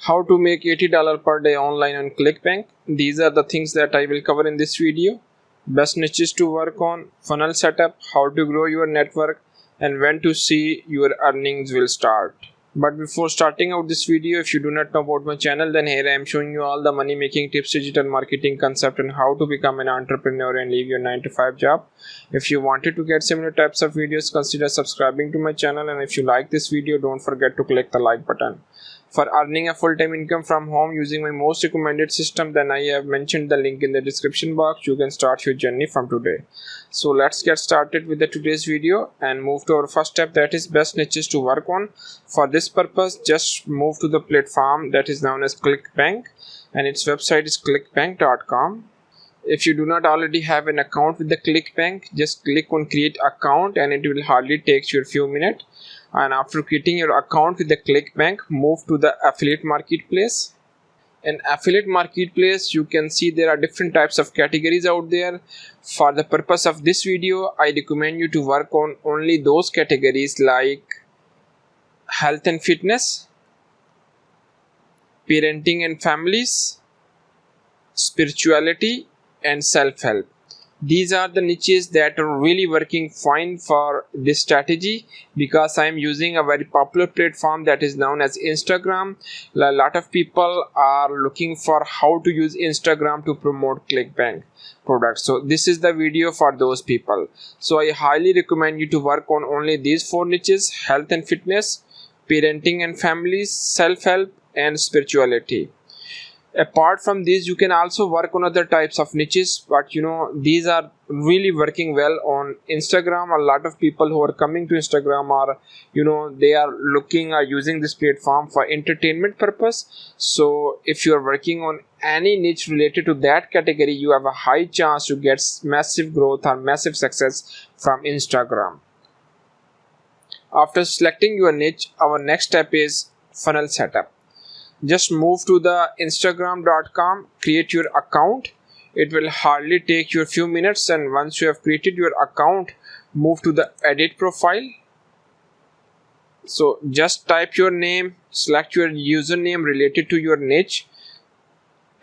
How to make $80 per day online on Clickbank. These are the things that I will cover in this video. Best niches to work on, funnel setup, how to grow your network, and when to see your earnings will start. But before starting out this video, if you do not know about my channel, then here I am showing you all the money making tips, digital marketing concept, and how to become an entrepreneur and leave your 9 to 5 job. If you wanted to get similar types of videos, consider subscribing to my channel, and if you like this video, don't forget to click the like button. For earning a full-time income from home using my most recommended system, then I have mentioned the link in the description box. You can start your journey from today. So let's get started with today's video and move to our first step, that is best niches to work on. For this purpose, just move to the platform that is known as Clickbank, and its website is clickbank.com. If you do not already have an account with the Clickbank, just click on create account and it will hardly take you a few minutes. And after creating your account with the Clickbank, move to the affiliate marketplace. In affiliate marketplace, you can see there are different types of categories out there. For the purpose of this video, I recommend you to work on only those categories like health and fitness, parenting and families, spirituality, and self-help. These are the niches that are really working fine for this strategy, because I am using a very popular platform that is known as Instagram. A lot of people are looking for how to use Instagram to promote Clickbank products. So this is the video for those people. So I highly recommend you to work on only these 4 niches: health and fitness, parenting and families, self-help, and spirituality. Apart from these, you can also work on other types of niches, but these are really working well on Instagram. A lot of people who are coming to Instagram are they are using this platform for entertainment purpose. So if you are working on any niche related to that category, you have a high chance to get massive growth or massive success from Instagram. After selecting your niche, our next step is funnel setup. Just move to the instagram.com, create your account. It will hardly take you a few minutes, and once you have created your account, move to the edit profile. So just type your name, select your username related to your niche,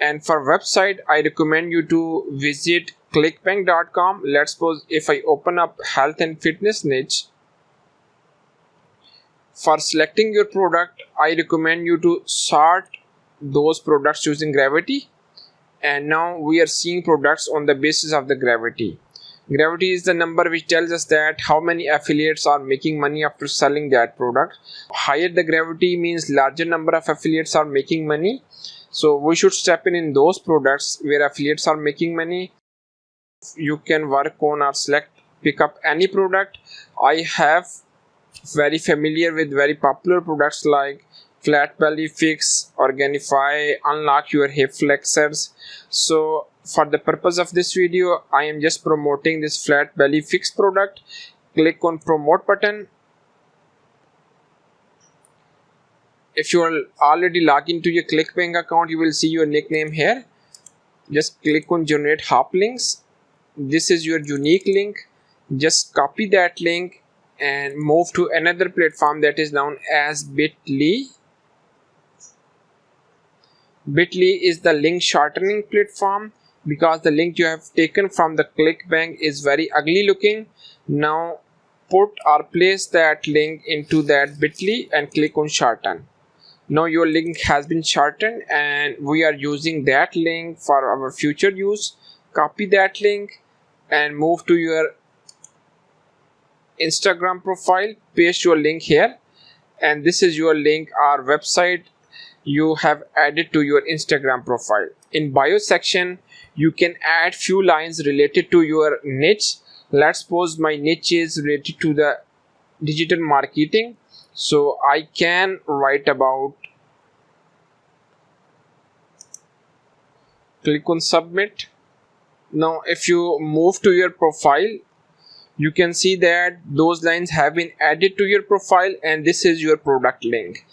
and for website I recommend you to visit clickbank.com. Let's suppose if I open up health and fitness niche. For selecting your product, I recommend you to sort those products using gravity, and now we are seeing products on the basis of the gravity. Gravity is the number which tells us that how many affiliates are making money after selling that product. Higher the gravity means larger number of affiliates are making money. So we should step in those products where affiliates are making money. You can work on or pick up any product. I have very familiar with very popular products like Flat Belly Fix, Organifi, Unlock Your Hip Flexors. So for the purpose of this video, I am just promoting this Flat Belly Fix product. Click on promote button. If you are already logged into your Clickbank account, you will see your nickname here. Just click on generate hop links. This is your unique link. Just copy that link and move to another platform that is known as Bitly. Bitly is the link shortening platform, because the link you have taken from the Clickbank is very ugly looking. Now put or place that link into that Bitly and click on shorten. Now your link has been shortened and we are using that link for our future use. Copy that link and move to your Instagram profile, paste your link here, and this is your link or website you have added to your Instagram profile. In bio section, you can add few lines related to your niche. Let's suppose my niche is related to the digital marketing, so I can write about, click on submit. Now if you move to your profile, you can see that those lines have been added to your profile, and this is your product link.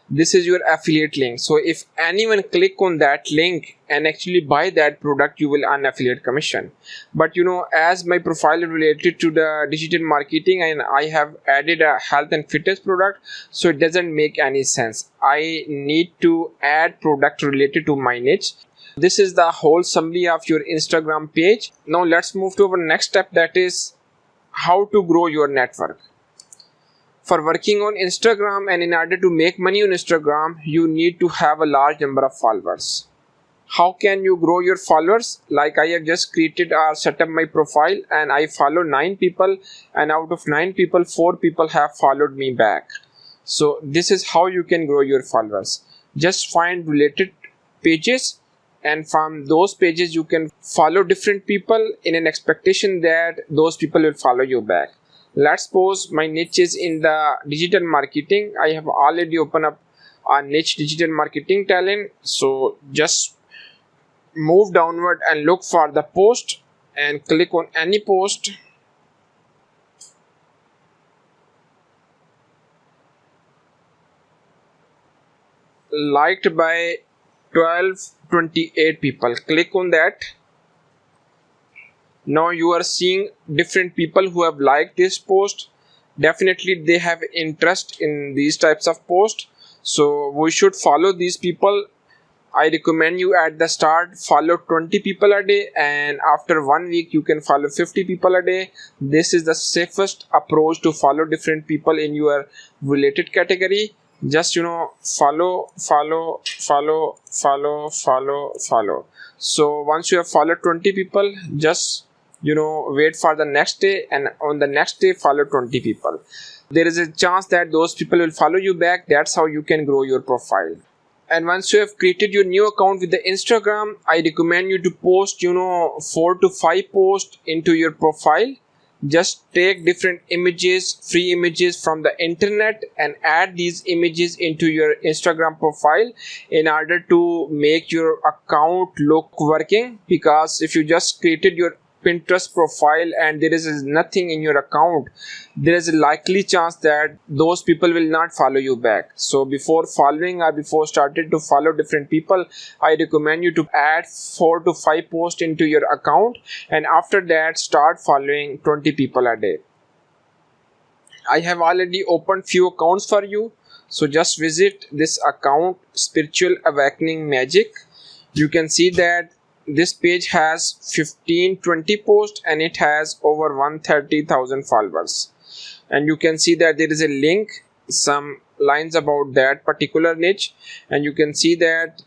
This is your affiliate link. So if anyone click on that link and actually buy that product, you will earn affiliate commission. But as my profile is related to the digital marketing and I have added a health and fitness product, so it doesn't make any sense. I need to add product related to my niche. This is the whole summary of your Instagram page. Now let's move to our next step, that is how to grow your network. For working on Instagram, and in order to make money on Instagram, you need to have a large number of followers. How can you grow your followers? Like I have just created or set up my profile and I follow 9 people, and out of 9 people, 4 people have followed me back. So this is how you can grow your followers. Just find related pages, and from those pages you can follow different people in an expectation that those people will follow you back. Let's suppose my niche is in the digital marketing. I have already opened up a niche, digital marketing talent. So just move downward and look for the post and click on any post. Liked by 1228 people. Click on that. Now you are seeing different people who have liked this post. Definitely they have interest in these types of posts, so we should follow these people. I recommend you at the start follow 20 people a day, and after 1 week you can follow 50 people a day. This is the safest approach to follow different people in your related category. Just follow. So once you have followed 20 people, just wait for the next day, and on the next day follow 20 people. There is a chance that those people will follow you back. That's how you can grow your profile. And once you have created your new account with the Instagram, I recommend you to post 4 to 5 posts into your profile. Just take different images, free images from the internet, and add these images into your Instagram profile in order to make your account look working. Because if you just created your Pinterest profile and there is nothing in your account, there is a likely chance that those people will not follow you back. So before following or before starting to follow different people, I recommend you to add 4 to 5 posts into your account, and after that start following 20 people a day. I have already opened few accounts for you, so just visit this account, Spiritual Awakening Magic. You can see that this page has 15-20 posts and it has over 130,000 followers. And you can see that there is a link, some lines about that particular niche, and you can see that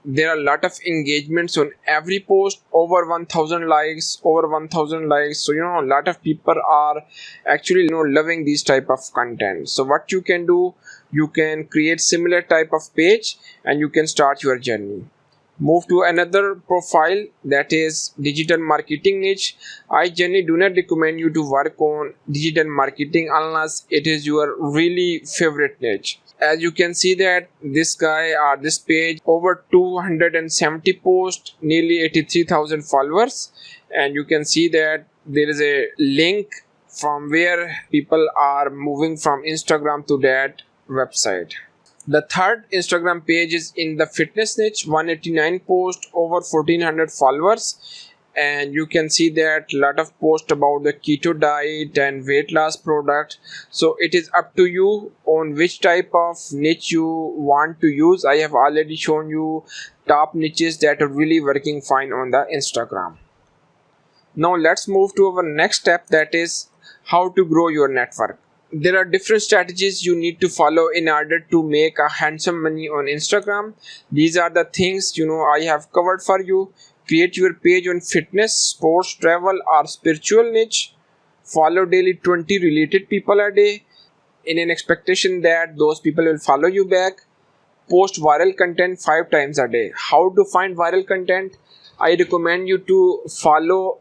there are a lot of engagements on every post, over 1000 likes, so a lot of people are actually loving this type of content. So what you can do, you can create similar type of page and you can start your journey. Move to another profile, that is digital marketing niche. I generally do not recommend you to work on digital marketing unless it is your really favorite niche. As you can see that this guy or this page, over 270 posts, nearly 83,000 followers, and you can see that there is a link from where people are moving from Instagram to that website. The third Instagram page is in the fitness niche, 189 posts, over 1400 followers, and you can see that lot of posts about the keto diet and weight loss product. So it is up to you on which type of niche you want to use. I have already shown you top niches that are really working fine on the Instagram. Now let's move to our next step, that is how to grow your network. There are different strategies you need to follow in order to make a handsome money on Instagram. These are the things I have covered for you. Create your page on fitness, sports, travel or spiritual niche. Follow daily 20 related people a day in an expectation that those people will follow you back. Post viral content 5 times a day. How to find viral content? I recommend you to follow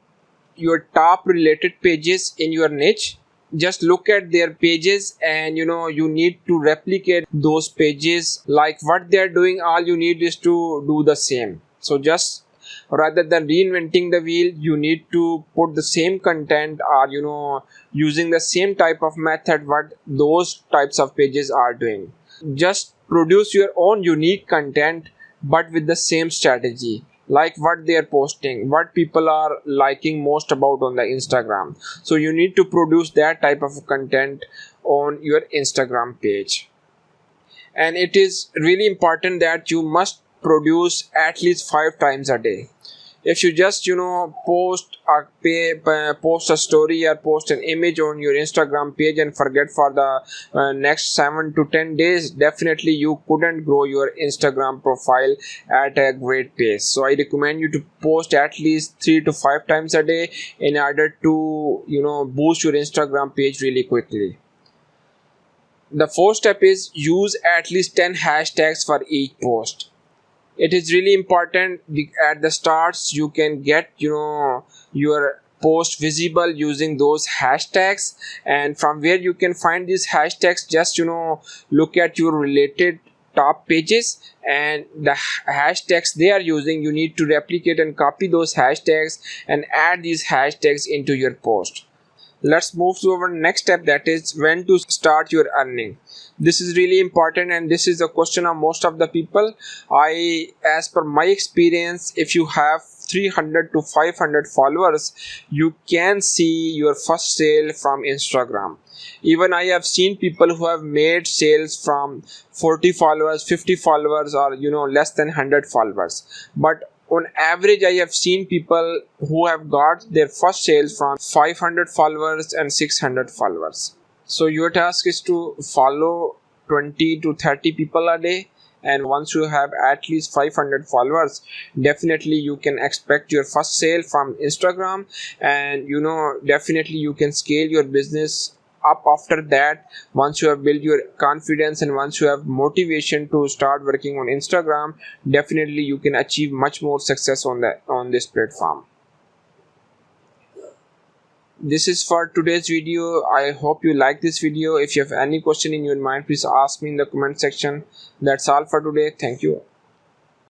your top related pages in your niche. Just look at their pages and you need to replicate those pages. Like what they are doing, all you need is to do the same. So just rather than reinventing the wheel, you need to put the same content or using the same type of method what those types of pages are doing. Just produce your own unique content, but with the same strategy, like what they are posting, what people are liking most about on the Instagram. So you need to produce that type of content on your Instagram page. And it is really important that you must produce at least 5 times a day. If you just post a story or post an image on your Instagram page and forget for the next 7 to 10 days, definitely you couldn't grow your Instagram profile at a great pace. So I recommend you to post at least 3 to 5 times a day in order to boost your Instagram page really quickly. The fourth step is use at least 10 hashtags for each post. It is really important. At the starts you can get your post visible using those hashtags, and from where you can find these hashtags, just look at your related top pages and the hashtags they are using. You need to replicate and copy those hashtags and add these hashtags into your post. Let's move to our next step, that is when to start your earning. This is really important, and this is a question of most of the people. As per my experience, if you have 300 to 500 followers, you can see your first sale from Instagram. Even I have seen people who have made sales from 40 followers, 50 followers, or less than 100 followers. But on average, I have seen people who have got their first sales from 500 followers and 600 followers. So your task is to follow 20 to 30 people a day, and once you have at least 500 followers, definitely you can expect your first sale from Instagram, and definitely you can scale your business up after that. Once you have built your confidence and once you have motivation to start working on Instagram, definitely you can achieve much more success on this platform. This is for today's video. I hope you like this video. If you have any question in your mind, please ask me in the comment section. That's all for today. Thank you.